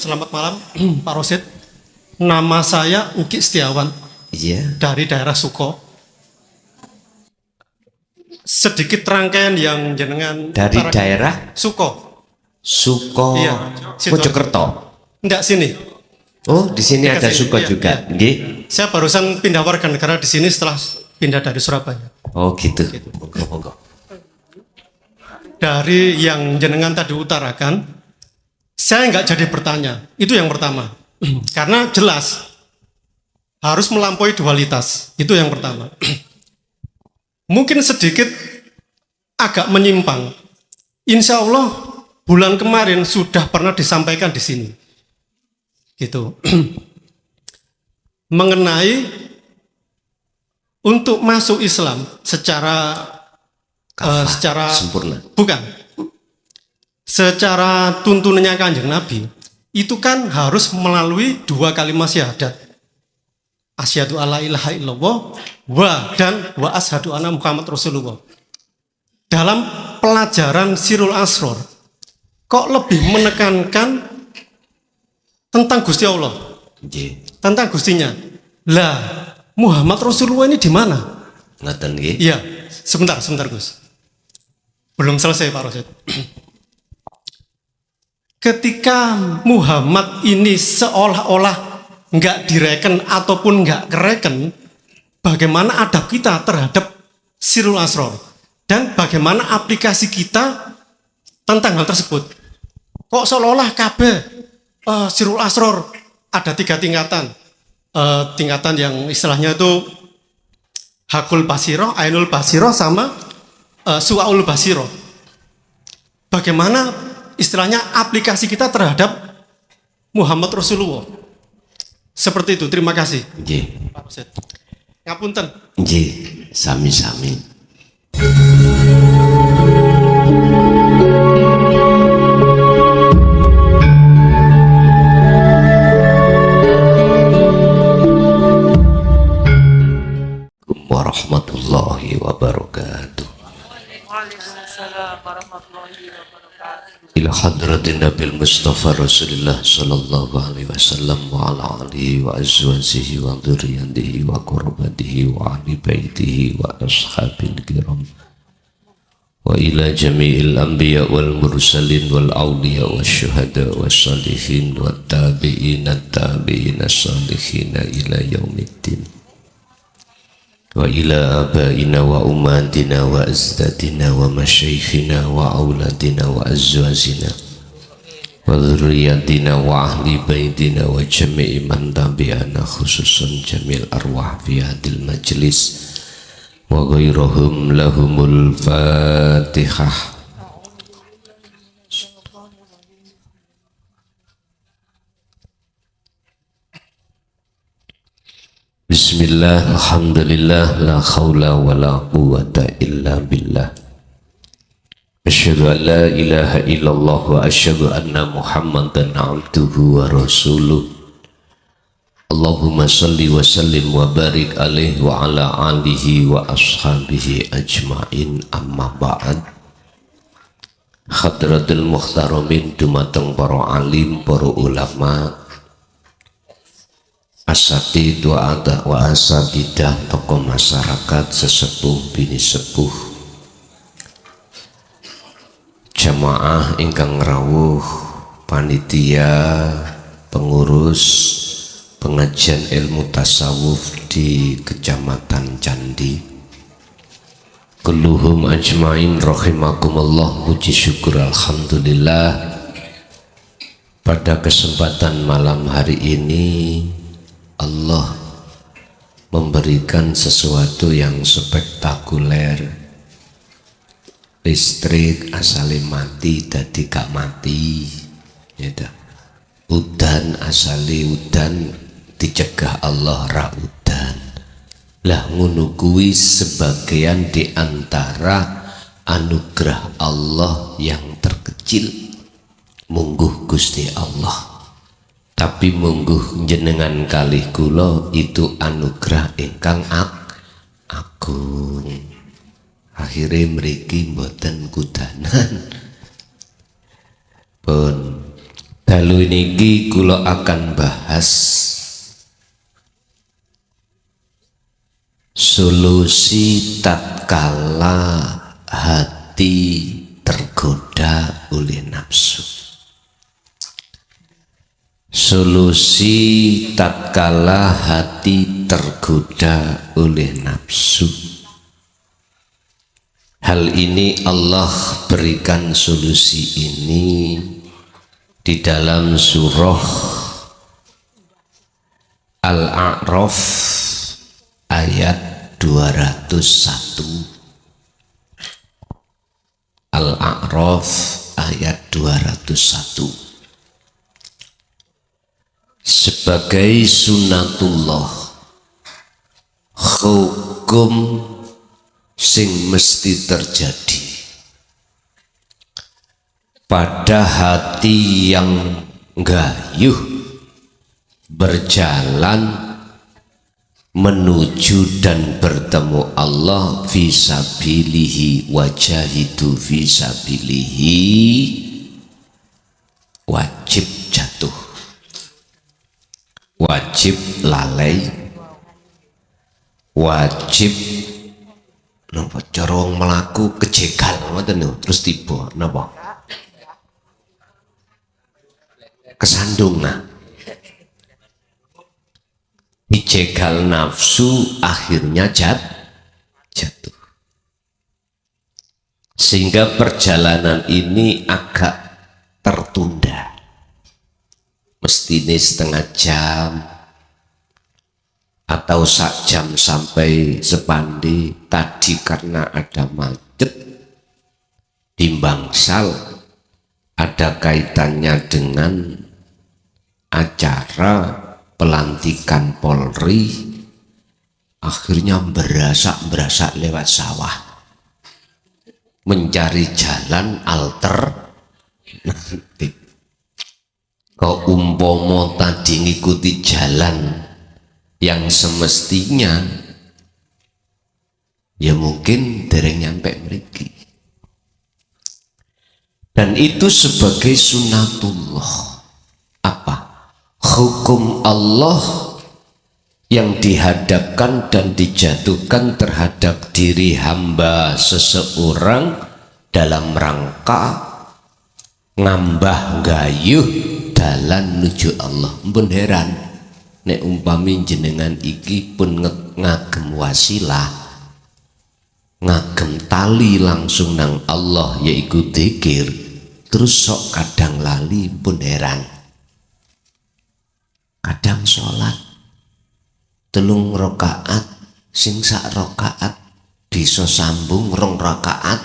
Selamat malam Pak Rosid. Nama saya Uki Setiawan. Iya. Dari daerah Suko. Sedikit rangkaian yang jenengan Dari daerah Suko. Suko. Iya. Mojokerto. Enggak sini. Oh, di sini ada sini, Suko iya, juga. Iya. Nggih. Saya barusan pindah warga negara di sini setelah pindah dari Surabaya. Oh, gitu. Monggo. Dari yang jenengan tadi utarakan, saya nggak jadi bertanya. Itu yang pertama. Karena jelas harus melampaui dualitas. Itu yang pertama. Mungkin sedikit agak menyimpang. Insya Allah bulan kemarin sudah pernah disampaikan di sini. Gitu. Mengenai untuk masuk Islam secara sempurna. Bukan. Secara tuntunannya Kanjeng Nabi, itu kan harus melalui 2 kalimat syahadat. Asyhadu alla ilaha illallah dan wa asyhadu anna Muhammad Rasulullah. Dalam pelajaran Sirul Asror, kok lebih menekankan tentang Gusti Allah. Tentang Gustinya. Lah, Muhammad Rasulullah ini di mana? Ngaten nggih. Iya, sebentar Gus. Belum selesai Pak Rosid. Ketika Muhammad ini seolah-olah nggak direken ataupun nggak kereken, bagaimana adab kita terhadap Sirul Asror dan bagaimana aplikasi kita tentang hal tersebut? Kok seolah-olah kabeh Sirul Asror ada 3 tingkatan, tingkatan yang istilahnya itu Hakul Basiro, Ainul Basiro, sama Su'aul Basiro. Bagaimana istilahnya aplikasi kita terhadap Muhammad Rasulullah? Seperti itu, terima kasih. Nggih. Pak Rosid. Ngapunten. Nggih, sami-sami. Warahmatullahi wabarakatuh. Waalaikumsalam warahmatullahi wabarakatuh. Ila hadratin Nabil Mustafa Rasulullah sallallahu alaihi wasallam wa ala alihi wa azwajihi wa dzurriyyatihi wa qurrabatihi wa ahli baitihi wa ashabil kiram wa ila jami'il anbiya wal mursalin wal awliya wasyuhada wassalihin wat tabi'ina tabi'ina salihina ila yaumiddin wa ila abaina wa ummatina wa azdadina wa masyaikhina wa auladina wa azwajina wa dhurriyyatina wa ahli baitina wa jami'i man tabi'ana khususan jamil arwah fi hadil majlis wa ghairuhum lahumul fatihah. Bismillah, alhamdulillah, la khawla wa la quwwata illa billah. Asyhadu an la ilaha illallah wa asyhadu anna Muhammadan abduhu wa rasuluh. Allahumma salli wa sallim wa barik alaihi wa ala alihi wa ashabihi ajma'in, amma ba'd. Hadratul muhtaramin dumateng para alim, para ulama, asati doa wa asatidah, tokoh masyarakat, sesepuh bini sepuh, jamaah ingkang rawuh, panitia, pengurus pengajian ilmu tasawuf di Kecamatan Candi, kulluhum ajmain rahimakumullah. Puji syukur alhamdulillah, pada kesempatan malam hari ini Allah memberikan sesuatu yang spektakuler. Listrik asale mati dadi gak mati, ya dah. Udan asale udan dicegah Allah ra udan. Lah ngono kuwi sebagian di antara anugerah Allah yang terkecil. Mungguh Gusti Allah. Tapi mungguh jenengan kalih kula itu anugerah ingkang agung. Akhire mriki mboten kudanan. Pun Dalu niki kula akan bahas solusi tatkala hati tergoda oleh nafsu. Solusi tatkala hati tergoda oleh nafsu. Hal ini Allah berikan solusi ini di dalam surah Al-A'raf ayat 201. Al-A'raf ayat 201. Sebagai sunatullah, hukum sing mesti terjadi pada hati yang gayuh berjalan menuju dan bertemu Allah fisabilihi wajahidu fisabilihi, wajib jatuh, wajib lalai, wajib napa corong melaku kejegal ngoten niku terus tiba napa kesandung. Nah, dijegal nafsu akhirnya jatuh, sehingga perjalanan ini agak tertunda. Mestinya setengah jam atau sak jam sampai sepandi, tadi karena ada macet di Bangsal, ada kaitannya dengan acara pelantikan Polri, akhirnya berasak lewat sawah mencari jalan alternatif. Kau umpomo tadi ngikuti jalan yang semestinya, ya mungkin dereng nyampe mriki. Dan itu sebagai sunatullah. Apa? Hukum Allah yang dihadapkan dan dijatuhkan terhadap diri hamba seseorang dalam rangka ngambah gayuh dalan nuju Allah. Mpun heran nek umpami jenengan iki pun ngagem wasilah, ngagem tali langsung nang Allah yaiku dzikir, terus sok kadang lali. Pun heran, kadang sholat 3 rakaat sing sak rakaat bisa sambung 2 rakaat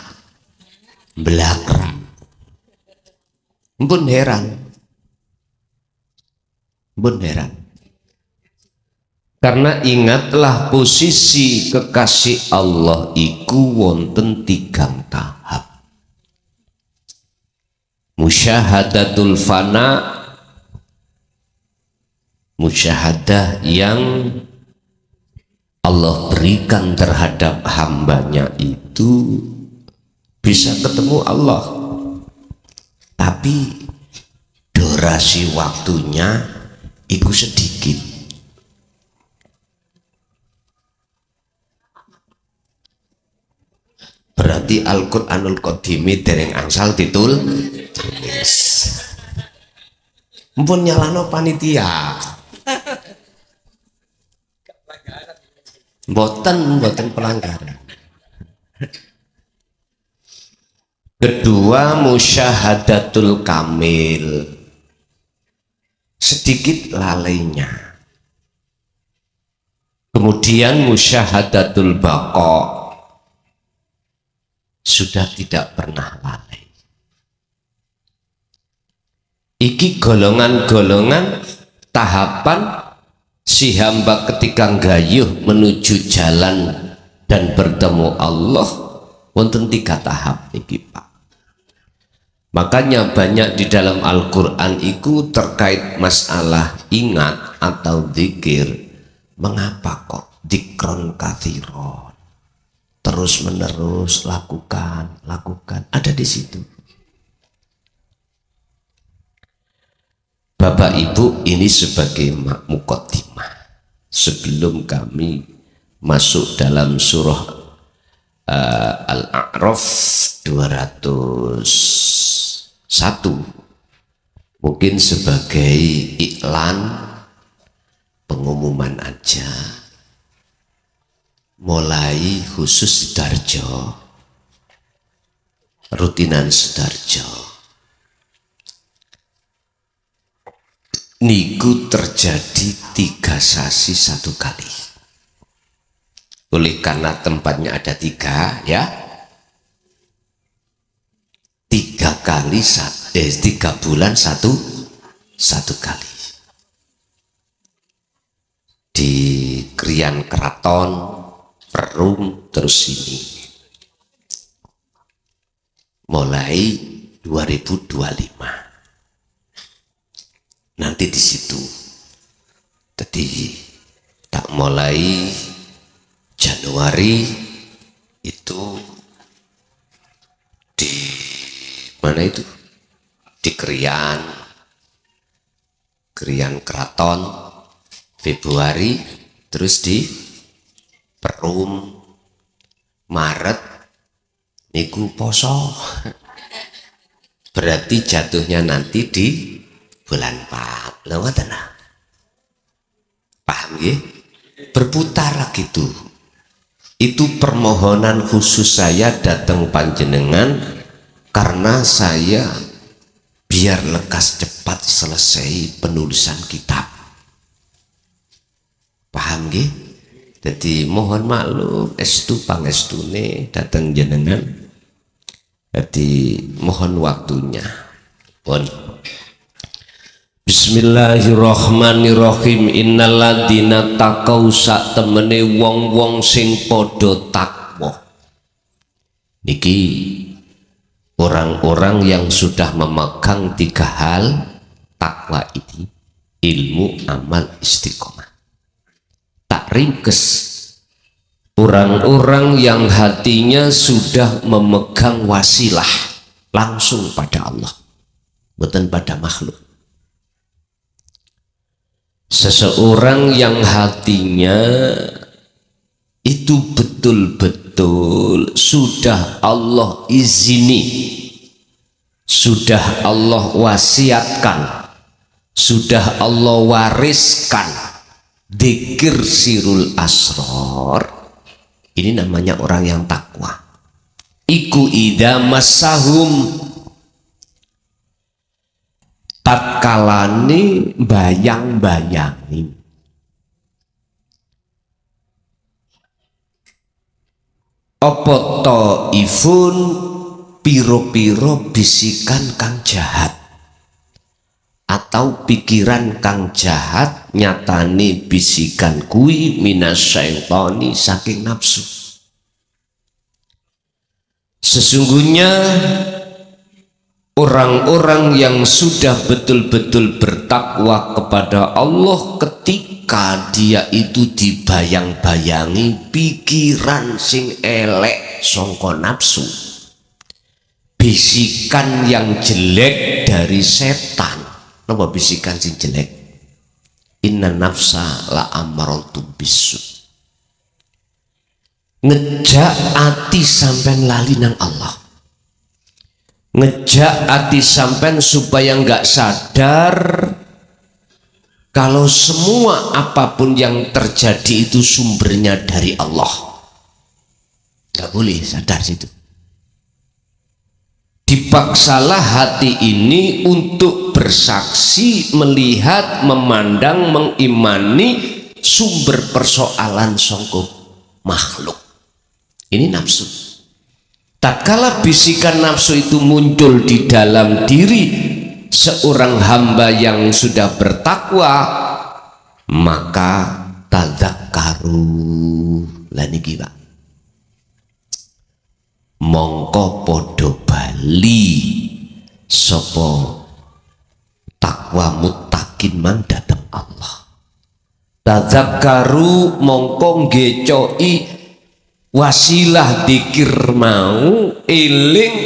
belakang. Mpun heran, mpun heran. Karena ingatlah posisi kekasih Allah iku wonten 3 tahap. Musyahadatul fana, musyahadah yang Allah berikan terhadap hambanya itu bisa ketemu Allah, tapi durasi waktunya itu sedikit. Berarti Al-Qur'anul Qadimi dereng angsal tulis. Mpun nyalano panitia. Mboten pelanggaran. Kedua, musyahadatul kamil, sedikit lalainya. Kemudian musyahadatul baqa, sudah tidak pernah lalai. Iki golongan-golongan tahapan si hamba ketika gayuh menuju jalan dan bertemu Allah, wonten 3 tahap iki Pak. Makanya banyak di dalam Al-Quran itu terkait masalah ingat atau zikir. Mengapa kok dzikron katsiron, terus menerus lakukan, ada di situ. Bapak Ibu, ini sebagai muqaddimah sebelum kami masuk dalam surah Al-A'raf 201, mungkin sebagai iklan pengumuman aja, mulai khusus Sidoarjo, rutinan Sidoarjo niku terjadi 3 sasi 1 kali. Oleh karena tempatnya ada 3 ya, 3 kali 3 bulan satu kali di Krian Keraton Perum, terus ini mulai 2025 nanti di situ. Jadi tak mulai Januari itu di mana itu, di Krian Keraton, Februari terus di Perum, Maret niku poso berarti jatuhnya nanti di bulan 4. Lho ngoten nah. Paham nggih? Berputar gitu. Itu permohonan khusus saya datang panjenengan karena saya biar lekas cepat selesai penulisan kitab. Paham nggih? Jadi mohon maklum estu pangestune datang jenengan. Jadi mohon waktunya. Pun Bismillahirrahmanirrahim. Innalladzina taqau sak temene wong-wong sing padha takwa. Niki orang-orang yang sudah memegang 3 hal takwa ini: ilmu, amal, istiqomah. Tak ringkes, orang-orang yang hatinya sudah memegang wasilah langsung pada Allah, bukan pada makhluk. Seseorang yang hatinya itu betul-betul sudah Allah izini, sudah Allah wasiatkan, sudah Allah wariskan dzikir sirul asrar, ini namanya orang yang takwa. Iku idza massahum, tatkalane bayang-bayangi apa taifun, piro-piro bisikan kang jahat atau pikiran kang jahat, nyatane bisikan kui minasyaitani, saking nafsu. Sesungguhnya orang-orang yang sudah betul-betul bertakwa kepada Allah, ketika dia itu dibayang-bayangi pikiran sing elek sangka nafsu, bisikan yang jelek dari setan. Napa bisikan sing jelek? Inna nafsa la amaratum bisu. Ngejak ati sampean lali nang Allah, ngejak hati sampean supaya nggak sadar kalau semua apapun yang terjadi itu sumbernya dari Allah. Nggak boleh sadar situ. Dipaksalah hati ini untuk bersaksi, melihat, memandang, mengimani sumber persoalan sangka makhluk. Ini nafsu. Tatkala bisikan nafsu itu muncul di dalam diri seorang hamba yang sudah bertakwa, maka tadzakkaru, lah niki Pak, mongko podo bali sapa takwa muttaqin mang dateng Allah. Tadzakkaru mongko ngecoki wasilah dzikir mau, eling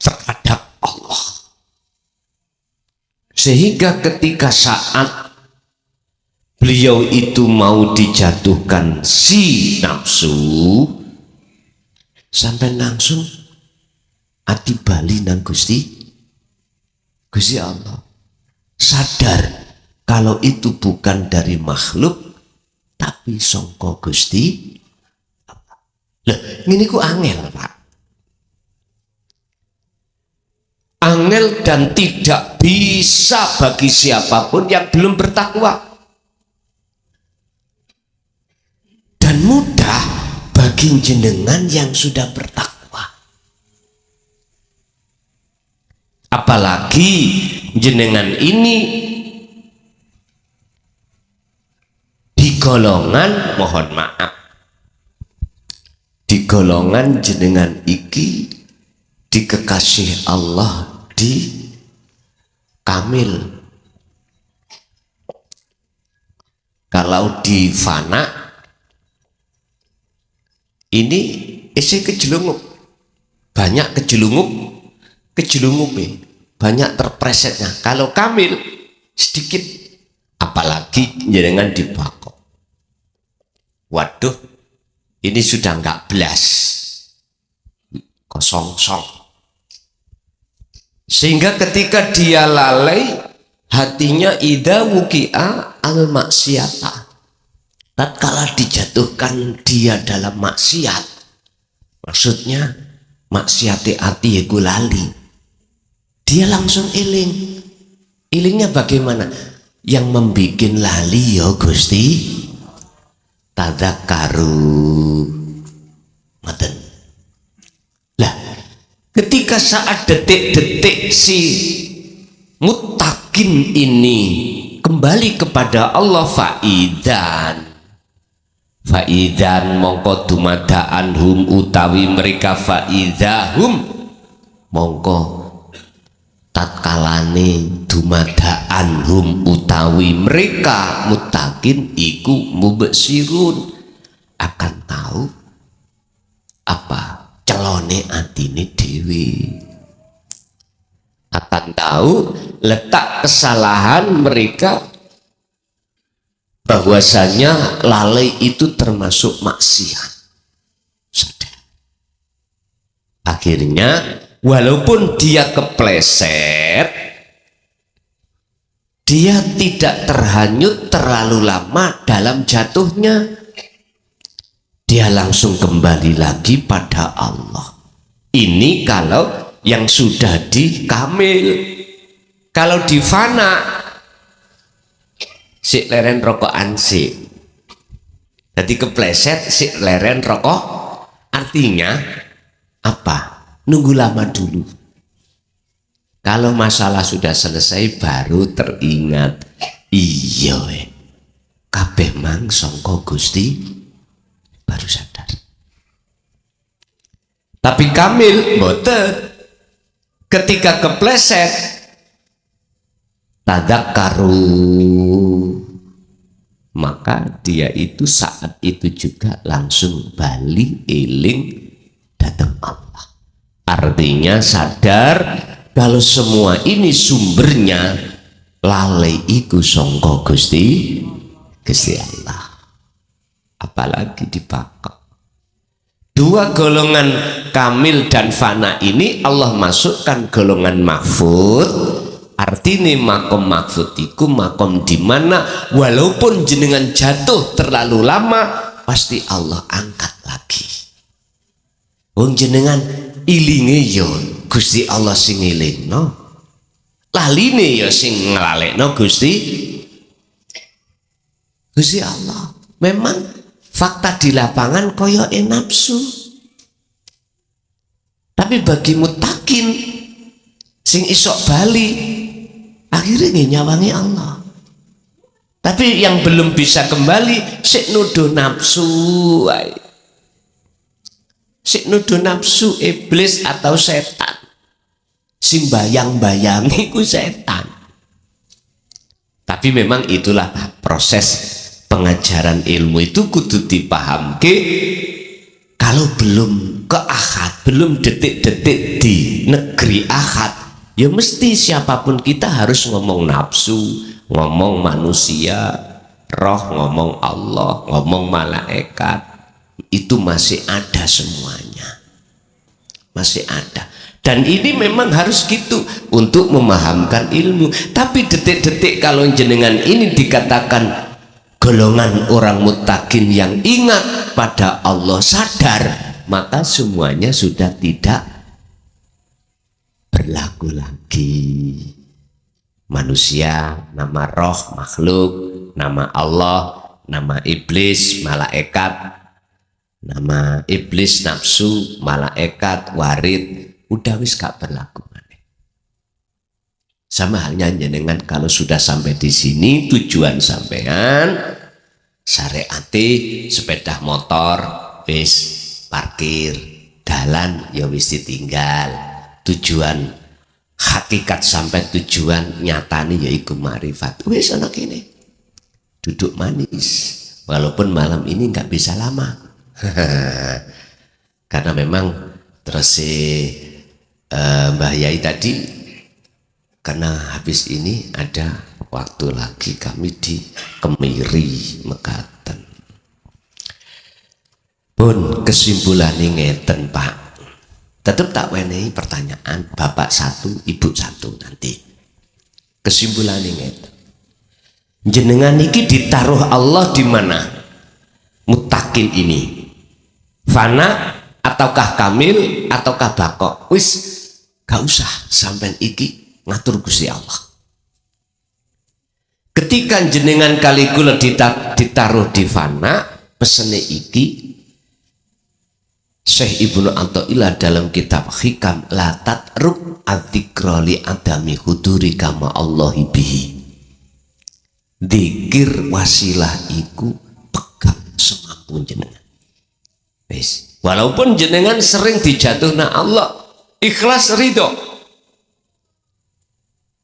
terhadap Allah. Sehingga ketika saat beliau itu mau dijatuhkan si nafsu, sampai langsung ati bali nang Gusti Allah, sadar kalau itu bukan dari makhluk tapi sangka Gusti Allah. Lah ngene ku angel, Pak. Angel dan tidak bisa bagi siapapun yang belum bertakwa, dan mudah bagi jenengan yang sudah bertakwa. Apalagi jenengan ini di golongan, mohon maaf, di golongan jenengan iki di kekasih Allah, di kamil. Kalau di fana ini isi kejelungup, banyak kejelungup, banyak terpresetnya. Kalau kamil sedikit, apalagi jenengan dibakok. Waduh, ini sudah enggak belas, kosong-song. Sehingga ketika dia lalai, hatinya idza wuqi'a al maksiata, tatkala dijatuhkan dia dalam maksiat, maksudnya maksiati hati iku lali, dia langsung iling. Ilingnya bagaimana? Yang membikin lali ya Gusti tadzakkaru. Ngoten. Lah, ketika saat detik-detik si muttaqin ini kembali kepada Allah, faidan mongko dumadaan hum utawi mereka, faidahum mongko tatkalane dumadaan hum utawi mereka muttaqin iku mubsirun, akan tahu apa celone atine dewi, akan tahu letak kesalahan mereka, bahwasanya lalai itu termasuk maksiat. Akhirnya walaupun dia kepleset, dia tidak terhanyut terlalu lama dalam jatuhnya, dia langsung kembali lagi pada Allah. Ini kalau yang sudah di kamil. Kalau di fana, si leren rokokan si, jadi kepleset si leren rokok, artinya apa? Nunggu lama dulu. Kalau masalah sudah selesai baru teringat, iya kabeh mang sangka Gusti, baru sadar. Tapi kamil mboten. Ketika kepleset tadzakkaru, maka dia itu saat itu juga langsung bali eling datang Allah. Artinya sadar kalau semua ini sumbernya lalai iku sangka Gusti Allah. Apalagi dipakok. Dua golongan kamil dan fana ini Allah masukkan golongan mahfud. Artinya makom mahfud iku makom dimana walaupun jenengan jatuh terlalu lama pasti Allah angkat lagi. Wong jenengan ilinge yo Gusti Allah sing ilingno, laline yo sing nglalekno Gusti Allah. Memang fakta di lapangan koyo nafsu, tapi bagi mutakin sing isok bali akhirnya nyawangi Allah. Tapi yang belum bisa kembali sik nuduh nafsu, sik nuduh nafsu, iblis atau setan. Sing bayang-bayangi ku setan. Tapi memang itulah proses pengajaran ilmu itu kudu dipahamke. Kalau belum ke akad, belum detik-detik di negeri akad, Ya mesti siapapun kita harus ngomong nafsu, ngomong manusia, roh, ngomong Allah, ngomong malaikat. Itu masih ada semuanya. Masih ada. Dan ini memang harus gitu untuk memahamkan ilmu. Tapi detik-detik kalau jenengan ini dikatakan golongan orang muttaqin yang ingat pada Allah, sadar, maka semuanya sudah tidak berlaku lagi. Manusia, nama roh, makhluk, nama Allah, nama iblis, malaikat, nama iblis, nafsu, malaikat, warid, udah wis gak berlaku. Sama halnya jenengan kalau sudah sampai di sini tujuan sampean syariati sepeda motor wis parkir, dalan ya wis ditinggal. Tujuan hakikat sampai tujuan nyatani yaiku marifat. Wis ana kene. Duduk manis. Walaupun malam ini nggak bisa lama. Karena memang terus Mbah Yai tadi karena habis ini ada waktu lagi kami di Kemiri Mekaten. Pun kesimpulannya ngeten Pak. Tetap tak wenehi pertanyaan, bapak satu, ibu satu nanti. Kesimpulannya ngeten. Jenengan iki ditaruh Allah di mana? Muttaqin ini. Fana ataukah kamil ataukah bakok? Wis gak usah sampean iki ngatur Gusti Allah. Ketika jenengan kali kula ditaruh di fana, pesene iki Syekh Ibnu Athaillah dalam kitab Hikam la tatruk adzikra li adami huduri kama Allahi bihi. Dzikir wasilah iku pegang semampu jenengan. Wis, walaupun jenengan sering dijatuhna Allah, ikhlas ridho.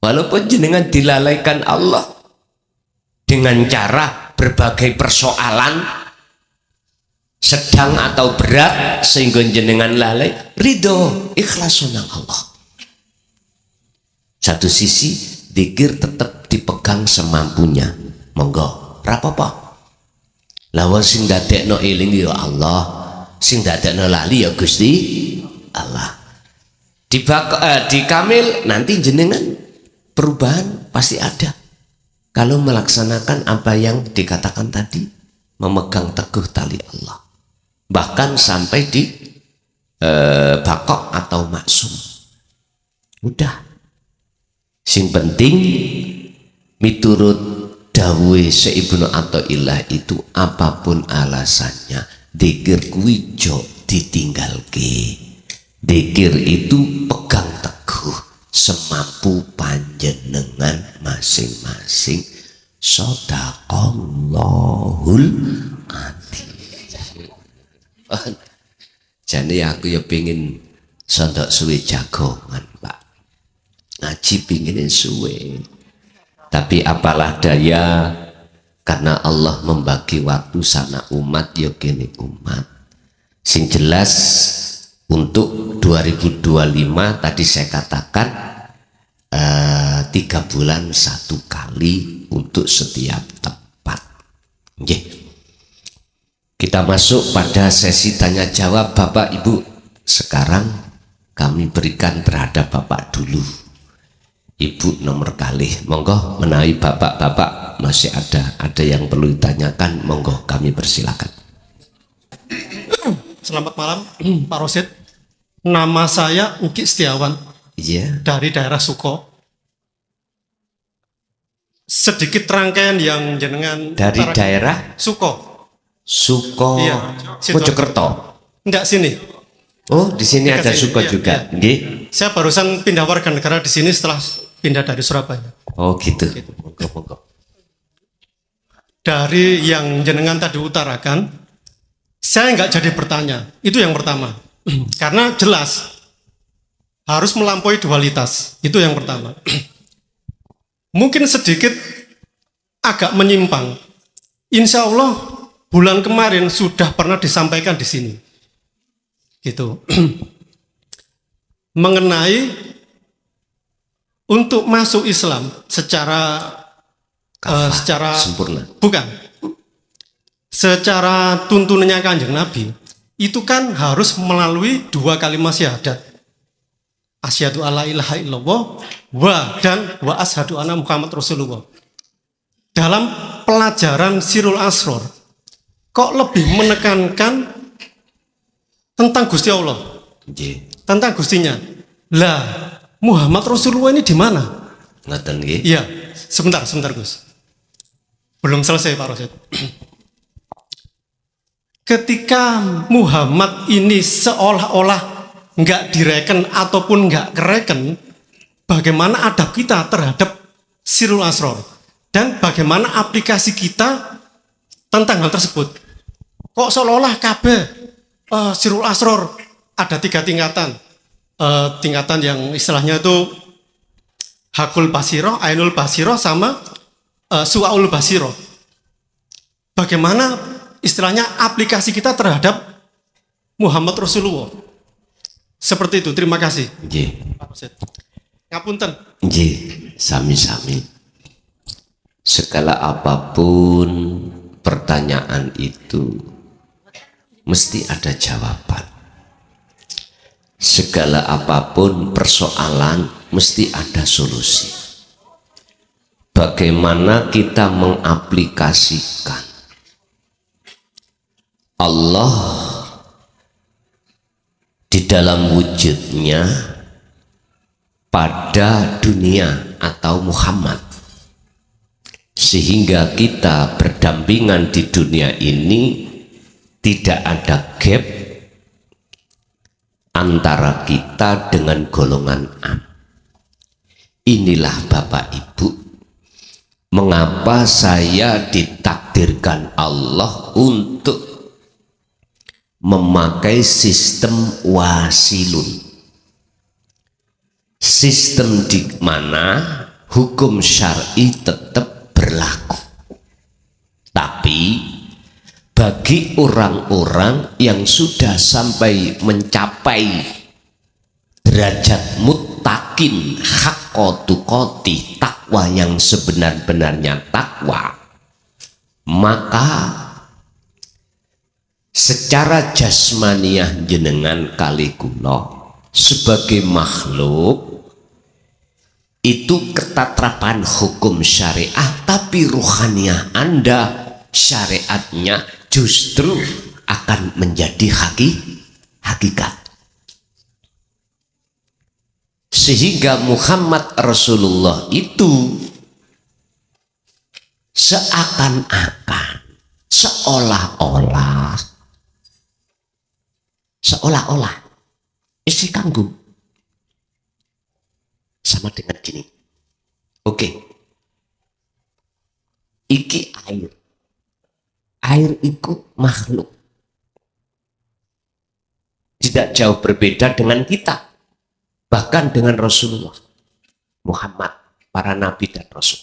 Walaupun jenengan dilalaikan Allah dengan cara berbagai persoalan sedang atau berat sehingga jenengan lalai, ridho, ikhlas nang Allah. Satu sisi dzikir tetap dipegang semampunya, monggo rapopo. Lawan sing dadekno eling ya Allah, sing dadekno lali ya Gusti Allah. Di kamil nanti jenengan perubahan pasti ada kalau melaksanakan apa yang dikatakan tadi, memegang teguh tali Allah. Bahkan sampai di bakok atau maksum. Udah. Sing penting miturut dawuhe Syekh Ibnu Athaillah itu apapun alasannya, dzikir kuwi jo ditinggalke. Dzikir itu pegang teguh semampu panjenengan masing-masing. Shadaqallahul adzim. Jadi aku ya pingin sondok suwe jagongan Pak, ngaji pinginin suwe, tapi apalah daya karena Allah membagi waktu sana umat ya kene umat. Sing jelas untuk 2025 tadi saya katakan 3 bulan 1 kali untuk setiap tempat. Nggih. Kita masuk pada sesi tanya jawab Bapak Ibu. Sekarang kami berikan terhadap Bapak dulu. Ibu nomor kalih. Monggo menawi Bapak-bapak masih ada yang perlu ditanyakan, monggo kami persilakan. Selamat malam Pak Rosid. Nama saya Uki Setiawan. Iya. Dari daerah Suko. Sedikit rangkaian yang jenengan dari daerah Suko. Suko, iya, Mojokerto. Enggak sini. Oh, di sini ada sini, Suko iya, juga. iya. Nggih. Saya barusan pindah warga negara di sini setelah pindah dari Surabaya. Oh, gitu. Monggo. Dari yang jenengan tadi utarakan, saya nggak jadi bertanya. Itu yang pertama. Karena jelas harus melampaui dualitas. Itu yang pertama. Mungkin sedikit agak menyimpang. Insya Allah bulan kemarin sudah pernah disampaikan di sini, gitu, mengenai untuk masuk Islam secara secara sempurna. bukan secara tuntunannya Kanjeng Nabi itu kan harus melalui 2 kalimat syahadat, asyhadu alla ilaha illallah dan wa asyhadu anna Muhammad Rasulullah. Dalam pelajaran Sirul Asror kok lebih menekankan tentang Gusti Allah, tentang Gustinya. Lah, Muhammad Rasulullah ini di mana? Ngaten nggih. Iya, sebentar Gus. Belum selesai Pak Rosid. Ketika Muhammad ini seolah-olah nggak direken ataupun nggak kereken, bagaimana adab kita terhadap Sirul Asror dan bagaimana aplikasi kita tentang hal tersebut. Kok seolah-olah kabeh Sirul Asror ada 3 tingkatan. Tingkatan yang istilahnya itu Hakul Basiro, Ainul Basiro, sama Su'aul Basiro. Bagaimana istilahnya aplikasi kita terhadap Muhammad Rasulullah. Seperti itu, terima kasih. Nggih. Ngapunten. Nggih, sami-sami. Segala apapun pertanyaan itu mesti ada jawaban. Segala apapun persoalan mesti ada solusi. Bagaimana kita mengaplikasikan Allah di dalam wujudnya pada dunia atau Muhammad, sehingga kita berdampingan di dunia ini tidak ada gap antara kita dengan golongan am. Inilah Bapak Ibu, mengapa saya ditakdirkan Allah untuk memakai sistem wasilun, sistem di mana hukum syar'i tetap berlaku, tapi bagi orang-orang yang sudah sampai mencapai derajat muttaqin haqqatuqati, takwa yang sebenar-benarnya takwa, maka secara jasmaniah jenengan kali kula sebagai makhluk itu ketatrapan hukum syariah, tapi ruhaniah Anda syariatnya justru akan menjadi hakikat. Sehingga Muhammad Rasulullah itu seakan-akan, seolah-olah isi kanggo sama dengan gini. Oke. Iki air itu makhluk tidak jauh berbeda dengan kita, bahkan dengan Rasulullah Muhammad, para nabi dan rasul.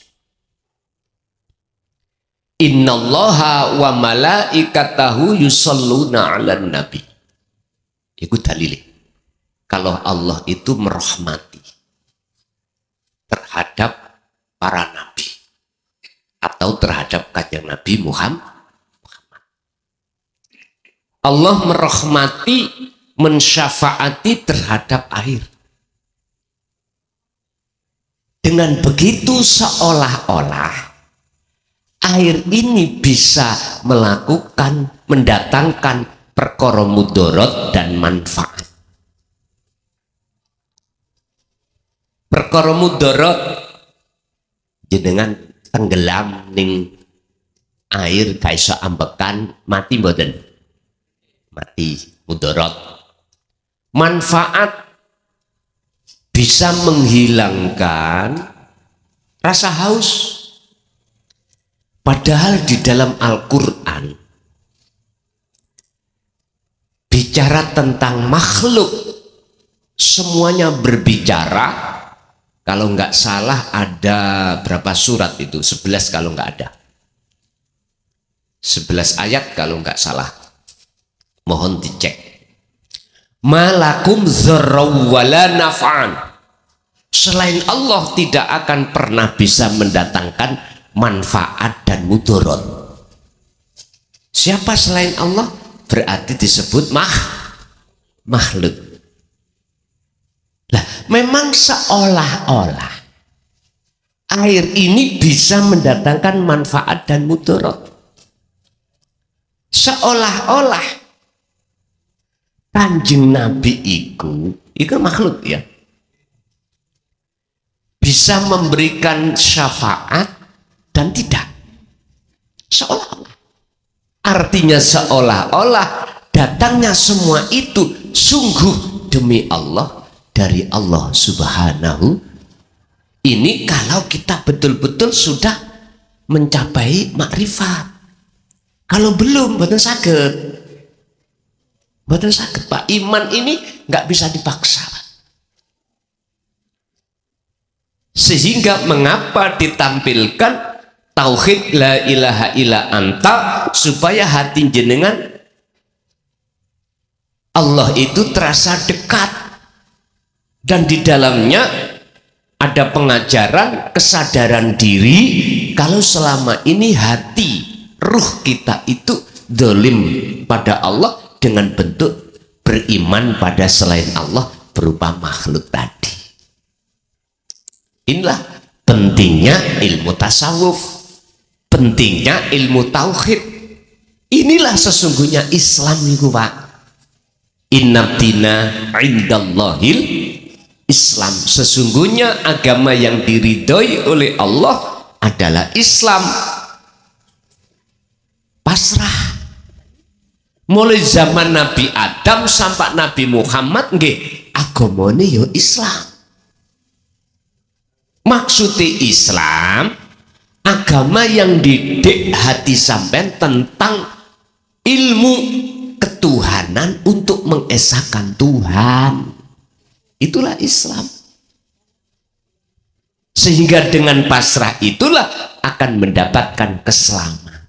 Innallaha wa malaikatahu yusalluna 'alan nabi. Itu dalilnya. Kalau Allah itu merahmati terhadap para nabi atau terhadap kanjeng Nabi Muhammad. Allah merahmati, mensyafaati terhadap air. Dengan begitu seolah-olah air ini bisa melakukan, mendatangkan perkara mudorot dan manfaat. Perkara mudorot jenengan tenggelam ning air kaisa ambekan, mati mboten? Mati, mudorot. Manfaat bisa menghilangkan rasa haus. Padahal di dalam Al-Quran bicara tentang makhluk, semuanya berbicara. Kalau nggak salah ada berapa surat itu? 11 kalau nggak ada. 11 ayat kalau nggak salah. Mohon dicek. Malakum dzarraw wala naf'an Selain Allah tidak akan pernah bisa mendatangkan manfaat dan mudarat. Siapa selain Allah? Berarti disebut makhluk. Nah, memang seolah-olah air ini bisa mendatangkan manfaat dan mudarat. Seolah-olah Kanjeng Nabi itu makhluk ya, bisa memberikan syafaat dan tidak. Seolah-olah. Artinya seolah-olah datangnya semua itu sungguh demi Allah, dari Allah Subhanahu. Ini kalau kita betul-betul sudah mencapai makrifat. Kalau belum, betul sakit. Betul sakit Pak. Iman ini nggak bisa dipaksa. Sehingga mengapa ditampilkan tauhid la ilaha illa anta, supaya hati jenengan Allah itu terasa dekat, dan di dalamnya ada pengajaran kesadaran diri kalau selama ini hati ruh kita itu zalim pada Allah dengan bentuk beriman pada selain Allah berupa makhluk tadi. Inilah pentingnya ilmu tasawuf, pentingnya ilmu tauhid. Inilah sesungguhnya Islam itu Pak. Inna dina indallahil Islam. Sesungguhnya agama yang diridhoi oleh Allah adalah Islam. Pasrah. Mulai zaman Nabi Adam sampai Nabi Muhammad nggih agamane yo Islam. Maksudnya Islam agama yang didik hati sampean tentang ilmu ketuhanan untuk mengesahkan Tuhan. Itulah Islam. Sehingga dengan pasrah itulah akan mendapatkan keselamatan.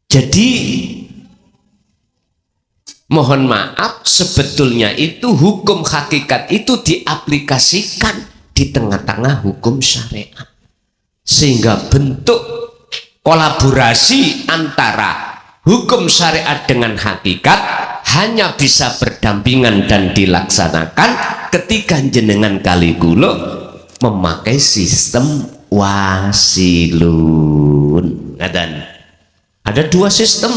Jadi mohon maaf, sebetulnya itu hukum hakikat itu diaplikasikan di tengah-tengah hukum syariat, sehingga bentuk kolaborasi antara hukum syariat dengan hakikat hanya bisa berdampingan dan dilaksanakan ketika jenengan kali kula memakai sistem wasilun. Ada dua sistem,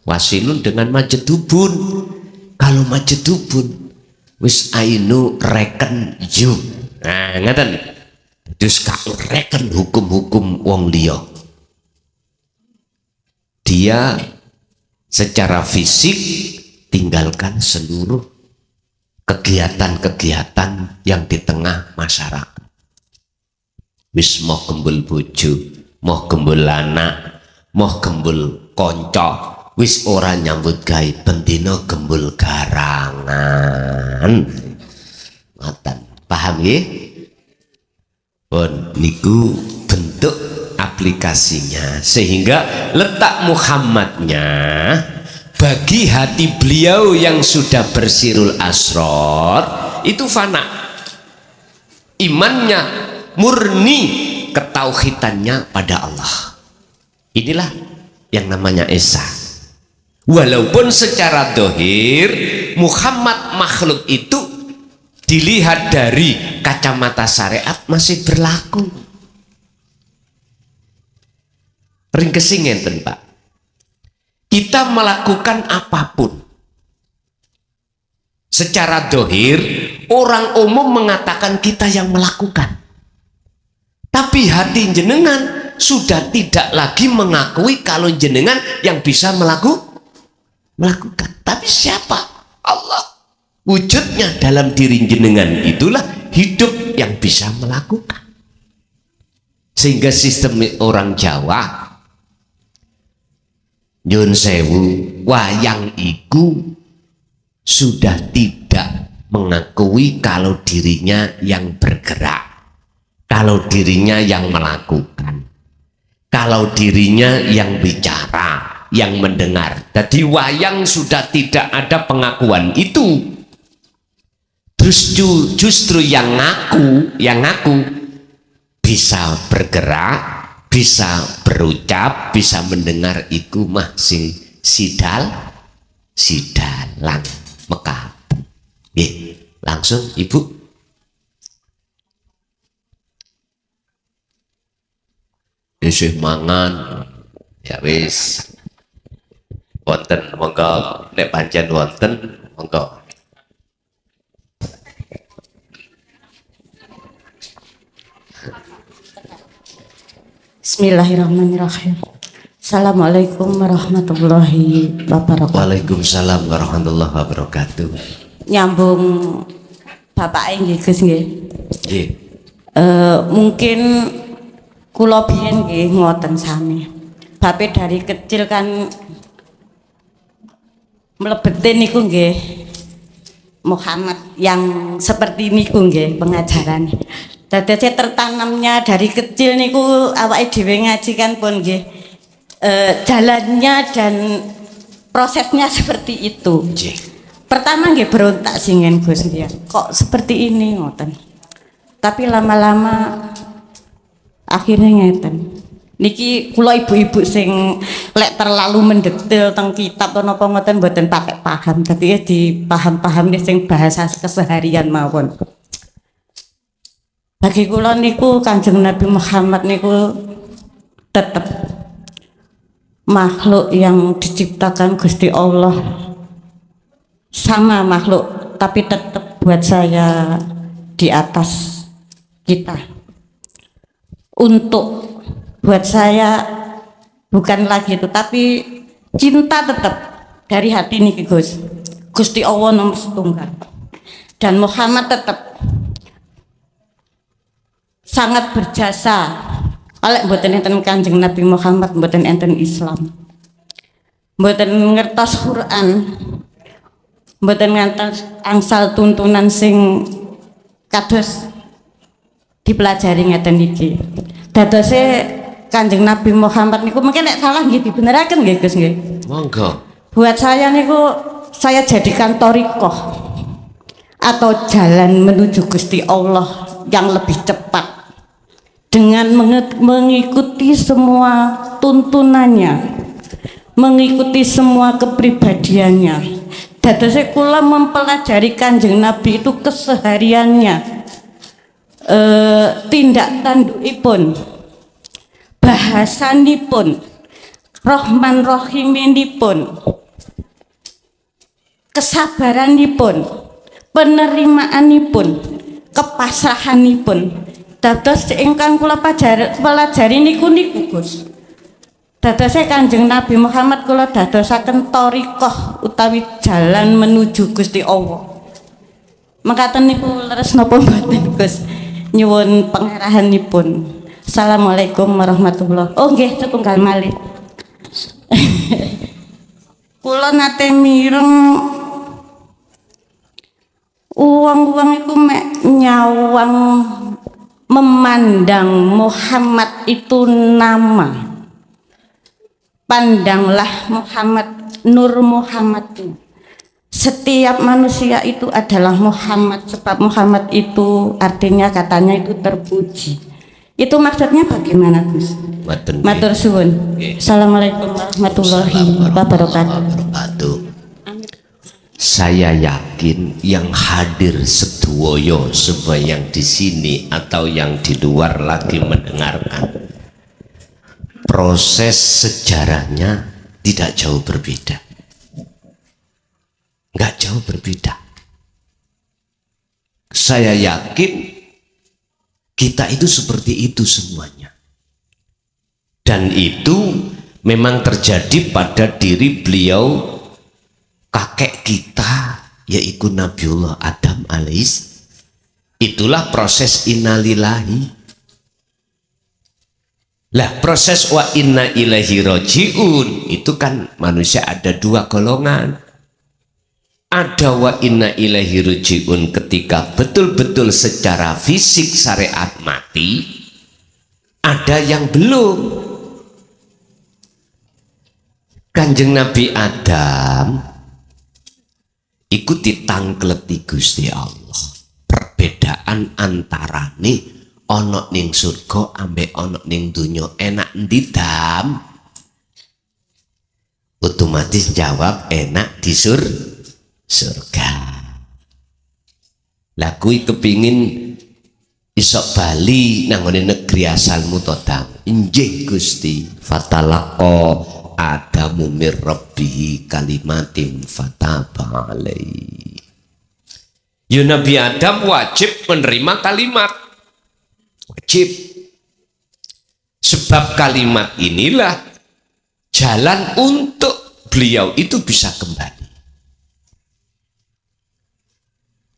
wasilun dengan majedubun. Kalau majedubun wis ainu reken you. Nah, ngaten. Terus kak reken hukum-hukum wong liya. Dia secara fisik tinggalkan seluruh kegiatan-kegiatan yang di tengah masyarakat. Wis moh gembul bojo, moh gembul anak, moh gembul konco, wis ora nyambut gawe bendina gembul garangan. Ngoten. Paham nggih? Pun niku bentuk aplikasinya, sehingga letak Muhammadnya bagi hati beliau yang sudah bersirul asror itu fana. Imannya murni, ketauhidannya pada Allah. Inilah yang namanya Esa. Walaupun secara dohir Muhammad makhluk itu dilihat dari kacamata syariat masih berlaku. Ringkesing ngenten Pak. Kita melakukan apapun secara dohir, orang umum mengatakan kita yang melakukan. Tapi hati jenengan sudah tidak lagi mengakui kalau jenengan yang bisa melakukan. Tapi siapa? Allah. Wujudnya dalam diri jenengan itulah hidup yang bisa melakukan. Sehingga sistem orang Jawa, nyun sewu, wayang iku sudah tidak mengakui kalau dirinya yang bergerak, kalau dirinya yang melakukan, kalau dirinya yang bicara, yang mendengar. Jadi wayang sudah tidak ada pengakuan itu. Justru yang ngaku bisa bergerak, bisa berucap, bisa mendengar iku mah sing sidalang mekaten. Nggih, langsung Ibu. Isih mangan. Ya wis. Wonten monggo nek pancen wonten monggo. Bismillahirrahmanirrahim. Assalamualaikum warahmatullahi wabarakatuh. Waalaikumsalam warahmatullahi wabarakatuh. Nyambung Bapak nggih Gus nggih. Nggih. Mungkin kula biyen nggih ngoten sami. Bape dari kecil kan mlebetin niku nggih Muhammad yang seperti niku nggih pengajaran. Dadose tertanamnya dari kecil niku awake dhewe ngaji kan pun nggih jalannya dan prosesnya seperti itu. Nggih. Pertama nggih berontak singen Gus nggih. Kok seperti ini ngoten. Tapi lama-lama akhirnya ngeten. Niki kula ibu-ibu sing lek terlalu mendetail teng kitab atau napa ngoten mboten pakai paham, tapi ya dipaham-paham sing bahasa keseharian mawon. Bagi kula niku Kanjeng Nabi Muhammad niku tetep makhluk yang diciptakan Gusti Allah, sama makhluk tapi tetap buat saya di atas kita. Untuk buat saya bukan lagi itu, tapi cinta tetap dari hati niki Gus. Gusti Allah nomor setunggal. Dan Muhammad tetap sangat berjasa. Kalau mboten enten Kanjeng Nabi Muhammad mboten enten Islam. Mboten ngertos Quran. Mboten ngantos angsal tuntunan sing kados dipelajari ngeten iki. Dadose Kanjeng Nabi Muhammad niku mungkin nek salah nggih dibeneraken nggih Gus nggih. Monggo. Buat saya niku saya jadikan thariqah atau jalan menuju Gusti Allah yang lebih cepat dengan mengikuti semua tuntunannya, mengikuti semua kepribadiannya. Dadose kula mempelajari Kanjeng Nabi itu kesehariannya, tindak tandukipun, bahasanipun, Rahman Rahiminipun, kesabaranipun, penerimaanipun, kepasrahanipun. Dados ingkang kula pelajari niku Gus. Dados Kanjeng Nabi Muhammad kula dadosaken thariqah utawi jalan menuju Gusti Allah. Mekaten niku leres napa mboten Gus? Nyuwun pangarahanipun. Assalamualaikum warahmatullahi wabarakatuh. Oh nggih setunggal malih. Kula nate mireng uang-uang iku mek nyawang memandang Muhammad itu nama. Pandanglah Muhammad, Nur Muhammad. Setiap manusia itu adalah Muhammad, sebab Muhammad itu artinya katanya itu terpuji. Itu maksudnya bagaimana Gus? Matur suwun. Assalamualaikum warahmatullahi wabarakatuh. Saya yakin yang hadir sedoyo semua yang di sini atau yang di luar lagi mendengarkan, proses sejarahnya tidak jauh berbeda. Nggak jauh berbeda. Saya yakin kita itu seperti itu semuanya. Dan itu memang terjadi pada diri beliau, kakek kita, yaitu Nabiullah Adam alaihis. Itulah proses innalillahi. Lah proses wa inna ilaihi roji'un itu kan manusia ada dua golongan. Ada wa inna ilaihi roji'un ketika betul-betul secara fisik syariat mati. Ada yang belum. Kanjeng Nabi Adam ikuti tangkleti Gusti Allah. perbedaan antarane ana ning surga ambek ana ning donya enak endi Dam? Otomatis jawab enak di surga. Lah kuwi kepingin isok bali nang ngene negeri asalmu to Dam. Injih Gusti. Fatalaqa Adamu mir rabbihi kalimatin fataba alaihi. Ya Nabi Adam wajib menerima kalimat. Wajib. Sebab kalimat inilah jalan untuk beliau itu bisa kembali.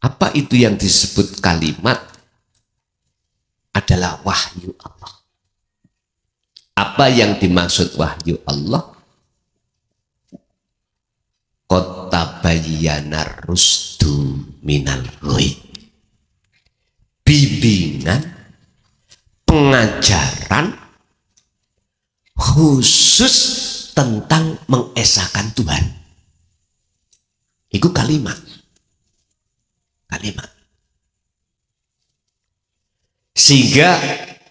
Apa itu yang disebut kalimat? Adalah wahyu Allah. Apa yang dimaksud wahyu Allah? Qad tabayyana rusdu minal ghoi. Bimbingan, pengajaran khusus tentang mengesahkan Tuhan. Itu kalimat. Kalimat. Sehingga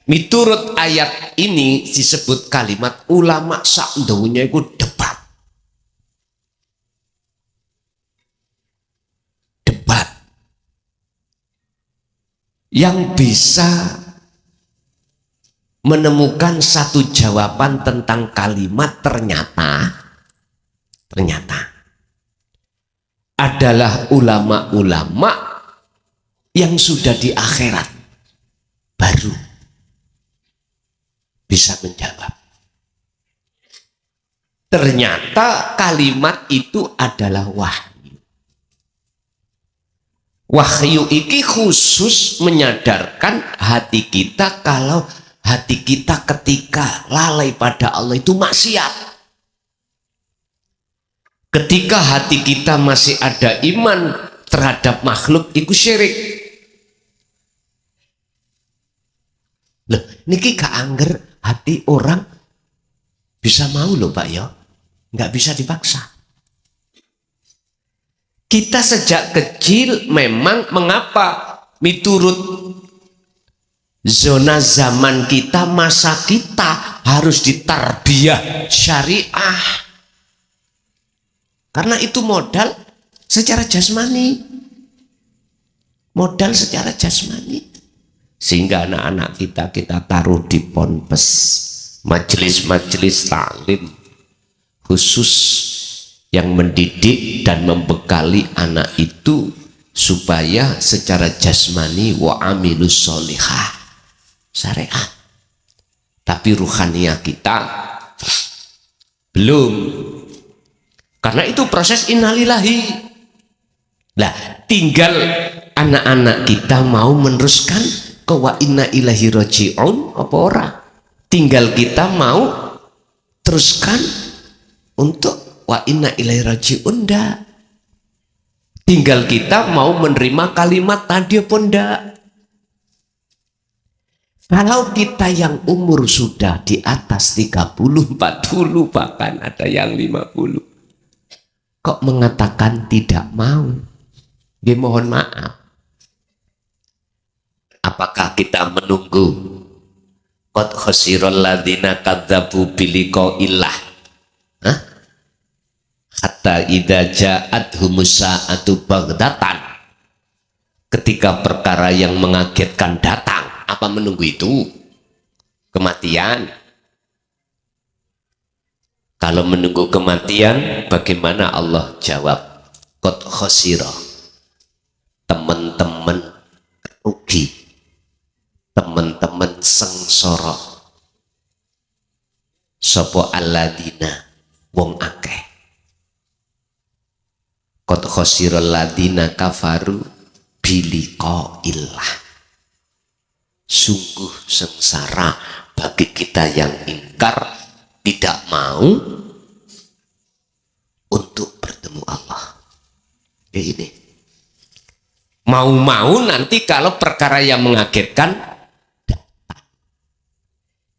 miturut ayat ini disebut kalimat ulama sak donya iku debat. Debat. Yang bisa menemukan satu jawaban tentang kalimat ternyata adalah ulama-ulama yang sudah di akhirat baru bisa menjawab. Ternyata kalimat itu adalah wahyu. Wahyu iki khusus menyadarkan hati kita kalau hati kita ketika lalai pada Allah itu maksiat. Ketika hati kita masih ada iman terhadap makhluk itu syirik. Loh, niki gak angger hati orang bisa mau loh Pak ya. Nggak bisa dipaksa. Kita sejak kecil memang mengapa miturut zona zaman kita, masa kita harus ditarbiyah syariah. Karena itu modal secara jasmani. Modal secara jasmani. Sehingga anak-anak kita taruh di ponpes, majelis-majelis taklim khusus yang mendidik dan membekali anak itu supaya secara jasmani wa amilus sholihah syariat. Tapi ruhaniyah kita belum. Karena itu proses innalillahi. Lah, tinggal anak-anak kita mau meneruskan ke wa inna ilaihi raji'un apa ora. Tinggal kita mau teruskan untuk wa inna ilaihi raji'un ndak. Tinggal kita mau menerima kalimat tadi apa ndak. Kalau kita yang umur sudah di atas 30, 40 bahkan ada yang 50 kok mengatakan tidak mau? Ya mohon maaf. Apakah kita menunggu qad khasiral ladzina kadzabu biliqa'illah? Hah? Hatta idza ja'atuhumus sa'atu baghdatan. Ketika perkara yang mengagetkan datang, apa menunggu itu? Kematian. Kalau menunggu kematian, bagaimana Allah jawab? Qad khasira. Teman-teman rugi. Teman-teman sengsara. Sapa alladzina wong akeh. Qad khasira alladzina kafaru biliqa'illah. Sungguh sengsara bagi kita yang ingkar, tidak mau untuk bertemu Allah. Ya ini. Mau-mau nanti kalau perkara yang mengagetkan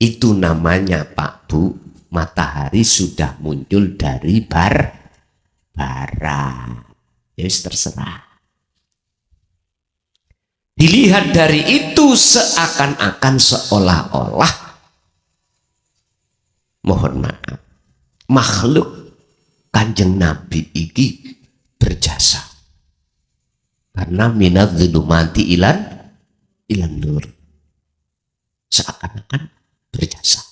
itu namanya Pak Bu, matahari sudah muncul dari barat. Ya terserah. dilihat dari itu seakan-akan seolah-olah, mohon maaf, makhluk Kanjeng Nabi iki berjasa karena minadz dzulumati ilan nur, seakan-akan berjasa,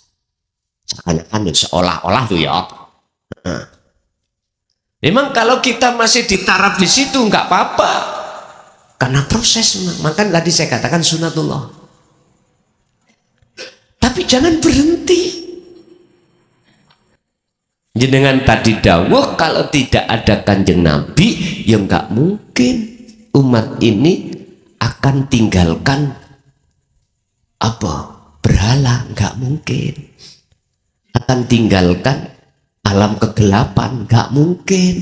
seakan-akan seolah-olah tuh ya. Memang kalau kita masih di taraf di situ nggak apa-apa, karena proses. Maka tadi saya katakan sunatullah. Tapi jangan berhenti. Jenengan tadi dawuh kalau tidak ada Kanjeng Nabi, ya nggak mungkin umat ini akan tinggalkan apa? Berhala, nggak mungkin. Akan tinggalkan alam kegelapan, nggak mungkin.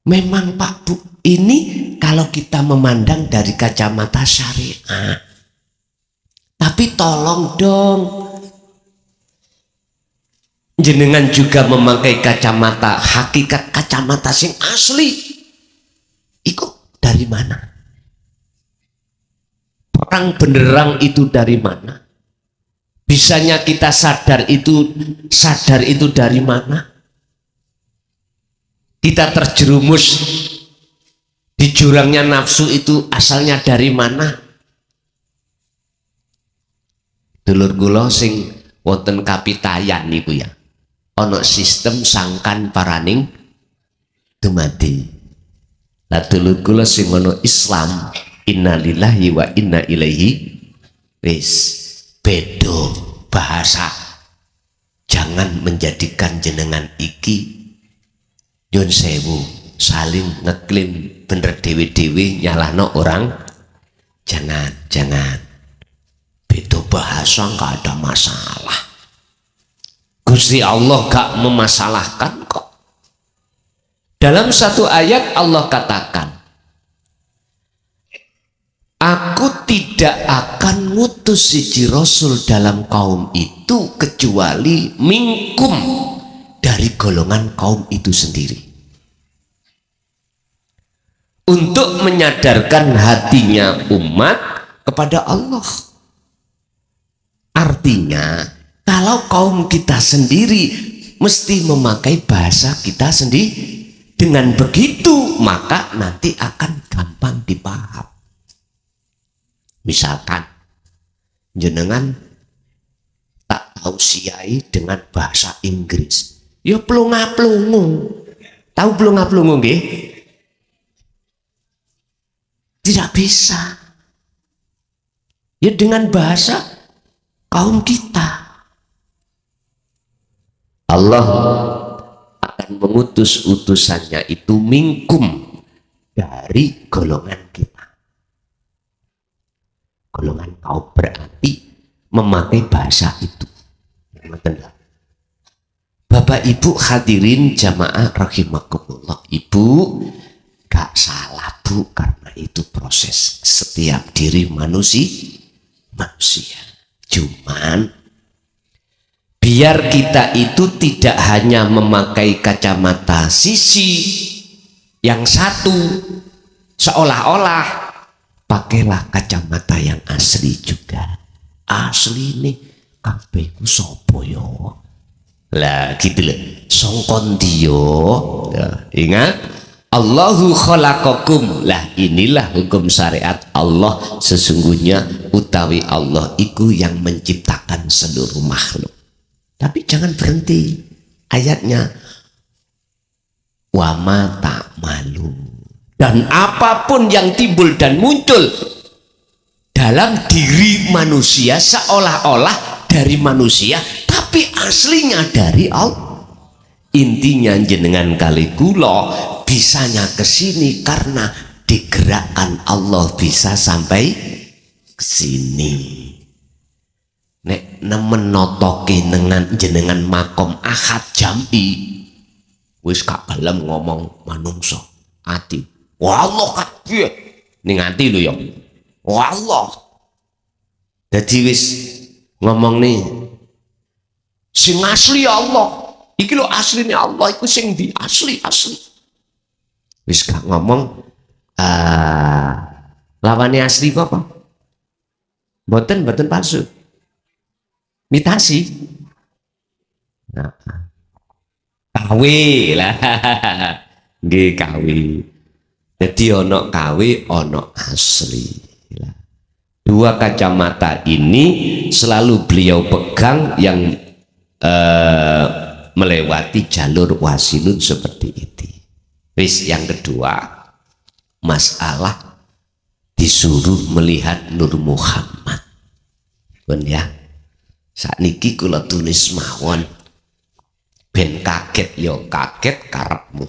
Memang Pak Bu, ini kalau kita memandang dari kacamata syariat. Tapi tolong dong, jenengan juga memakai kacamata hakikat, kacamata sing asli. Iku dari mana? Perang benderang itu dari mana? Bisanya kita sadar itu dari mana? Kita terjerumus di jurangnya nafsu itu asalnya dari mana? Dulur kula sing wonten Kapitayan niku ya, ana sistem sangkan paraning dumadi. Lah dulur kula sing ana Islam, innalillahi wa inna ilaihi, wis bedo bahasa. Jangan menjadikan jenengan iki Yun sewu saling ngeklaim bener dewi-dewi nyalahno orang. Jangan beda bahasa nggak ada masalah. Gusti Allah gak memasalahkan kok. Dalam satu ayat Allah katakan, aku tidak akan ngutus siji rasul dalam kaum itu kecuali minkum, dari golongan kaum itu sendiri, untuk menyadarkan hatinya umat kepada Allah. Artinya kalau kaum kita sendiri mesti memakai bahasa kita sendiri. Dengan begitu maka nanti akan gampang dipaham. Misalkan jenengan tak tahu siai dengan bahasa Inggris, ya plunga-plungu. Tahu plunga-plungu nggih? Tidak bisa. Ya dengan bahasa kaum kita. Allah akan mengutus utusannya itu minkum, dari golongan kita. Golongan kaum berarti memakai bahasa itu. Bapak Ibu hadirin jamaah rahimakumullah. Ibu gak salah Bu, karena itu proses setiap diri manusia. Cuman biar kita itu tidak hanya memakai kacamata sisi yang satu, seolah-olah, pakailah kacamata yang asli juga. Asli nih kabeh ku sapa yo? Lah gitu loh. Songkon dio. Ingat, Allahu khalaqakum. Lah inilah hukum syariat Allah. Sesungguhnya utawi Allah iku yang menciptakan seluruh makhluk. Tapi jangan berhenti ayatnya. Wa ma ta'malu. Dan apapun yang timbul dan muncul dalam diri manusia seolah-olah dari manusia, tapi aslinya dari Allah. Intinya jenengan kali kula bisanya kesini karena digerakkan Allah bisa sampai kesini. Nek nemen notoke dengan jenengan makom ahad jam'i, wis gak gelem ngomong manungso ati. Wallah kabeh ning ati lho ya. Wallah. Dadi wis ngomong nih sing asli Allah. Iki lho asline Allah iku sing di asli. Wis gak ngomong Lawannya asli apa? Boten palsu. Mitasi. Nah, kawe lah. Nggih kawe. Jadi ono kawe, ono asli. Dua kacamata ini selalu beliau pegang yang melewati jalur wasilun seperti itu. Wis yang kedua, masalah disuruh melihat Nur Muhammad. Pun ya. Sakniki kula tulis mawon ben kaget yo kaget karepmu.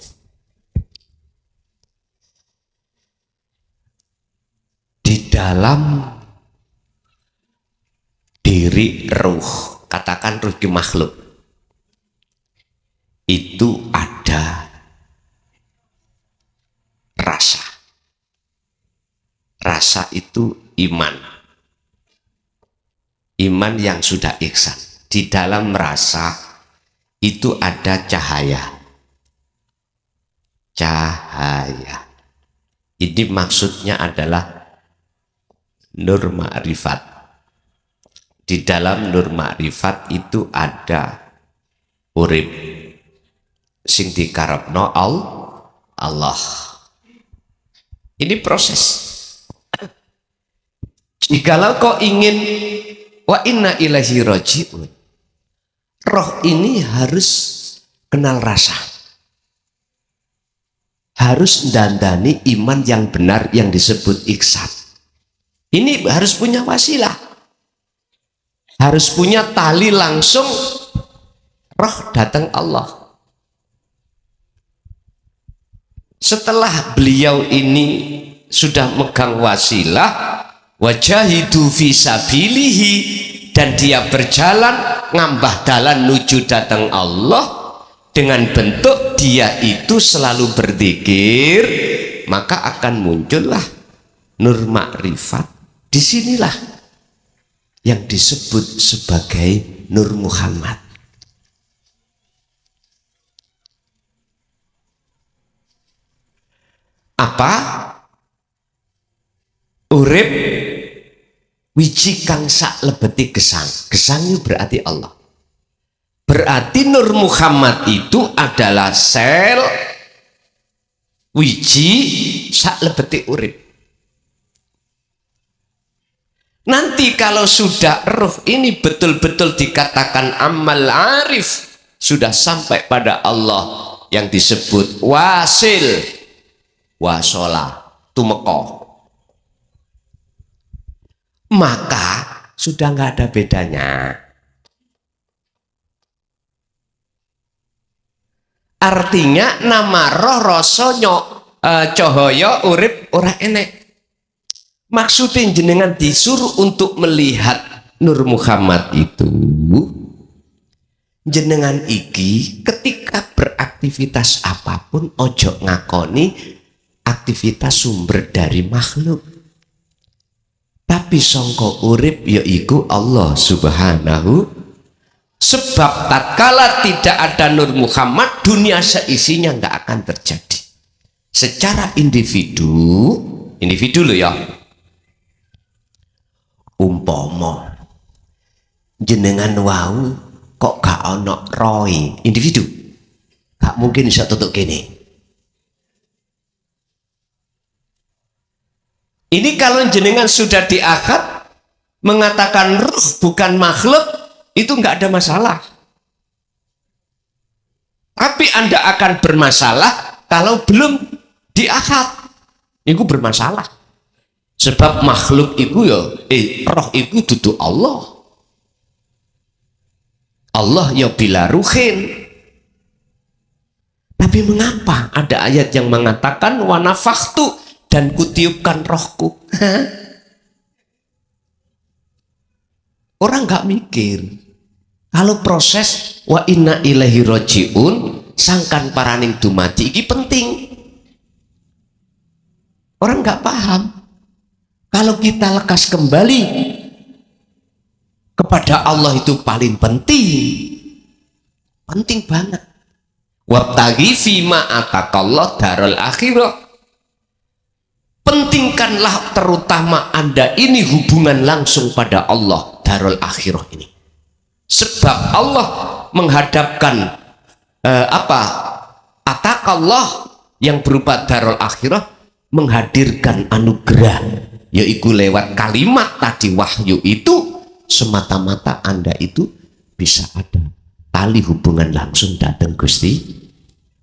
Di dalam diri ruh, katakan ruh di makhluk, itu ada rasa. Rasa itu iman. Iman yang sudah ihsan. Di dalam rasa itu ada cahaya. Cahaya. Ini maksudnya adalah nur ma'rifat. Di dalam nur ma'rifat itu ada urip sing dikarepno Allah. Ini proses. Jikalau kau ingin wa inna ilaihi raji'un, roh ini harus kenal rasa, harus dandani iman yang benar yang disebut ihsan. Ini harus punya wasilah, harus punya tali langsung roh datang Allah. Setelah beliau ini sudah megang wasilah, wajahidu fisabilihi, dan dia berjalan ngambah dalan nuju datang Allah dengan bentuk dia itu selalu berzikir, maka akan muncullah nur ma'rifat. Disinilah yang disebut sebagai Nur Muhammad. Apa? Urip wiji kang sak lebeti gesang. Gesang itu berarti Allah. Berarti Nur Muhammad itu adalah sel wiji sak lebeti urip. Nanti kalau sudah ruh ini betul-betul dikatakan amal arif, sudah sampai pada Allah yang disebut wasil, wasola, tumeko, maka sudah nggak ada bedanya. Artinya nama roh rasanya cahaya urip ora enek. Maksudnya jenengan disuruh untuk melihat Nur Muhammad itu, jenengan iki ketika beraktivitas apapun ojo ngakoni aktivitas sumber dari makhluk, tapi sangka urip yaiku Allah Subhanahu. Sebab tatkala tidak ada Nur Muhammad, dunia seisinya nggak akan terjadi. Secara individu loh ya. Umpama jenengan wau kok gak ono roy individu, gak mungkin bisa tutup gini. Ini kalau jenengan sudah diakad mengatakan ruh bukan makhluk, itu nggak ada masalah. Tapi Anda akan bermasalah kalau belum diakad. Itu bermasalah. Sebab makhluk itu ya, roh itu duduk Allah. Allah ya bila ruhin. Tapi mengapa ada ayat yang mengatakan wa nafakhtu, dan kutiupkan rohku? Orang nggak mikir. Kalau proses wa inna ilaihi raji'un sangkan paraning dumadi iki penting. Orang nggak paham. Kalau kita lekas kembali kepada Allah itu paling penting. Penting banget. Wabtaghi fima atakallah darul akhirah. pentingkanlah terutama Anda ini hubungan langsung pada Allah, darul akhirah ini. Sebab Allah menghadapkan atakallah yang berupa darul akhirah, menghadirkan anugerah, yaitu lewat kalimat tadi wahyu itu, semata-mata Anda itu bisa ada tali hubungan langsung datang Gusti.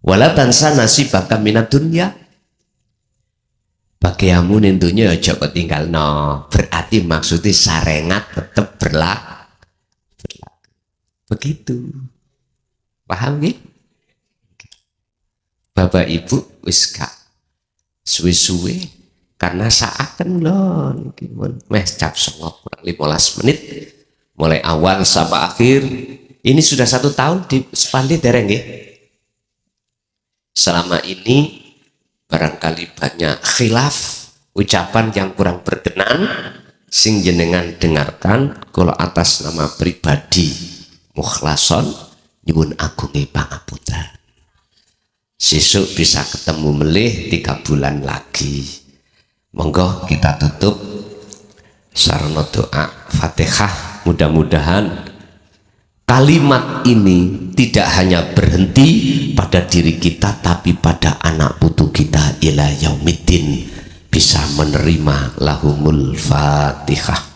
Wala tansa nasibaka minad dunya, bagiamu nentunya aja ketinggal no, berarti maksudnya sarengat tetap berlaku. Begitu, paham nggih? Bapak Ibu wis gak suwe-suwe karena saaken lho niki meh cap 9 kurang 15 menit mulai awal sampai akhir. Ini sudah 1 tahun di Spandi dereng nggih. Selama ini barangkali banyak khilaf, ucapan yang kurang berkenan sing jenengan dengarkan kalau atas nama pribadi mukhlason nyuwun agunge pangapunten. Sesuk bisa ketemu melih 3 bulan lagi. Monggo kita tutup sarana doa Fatihah. Mudah-mudahan kalimat ini tidak hanya berhenti pada diri kita, tapi pada anak putu kita ila yaumiddin bisa menerima. Lahumul Fatihah.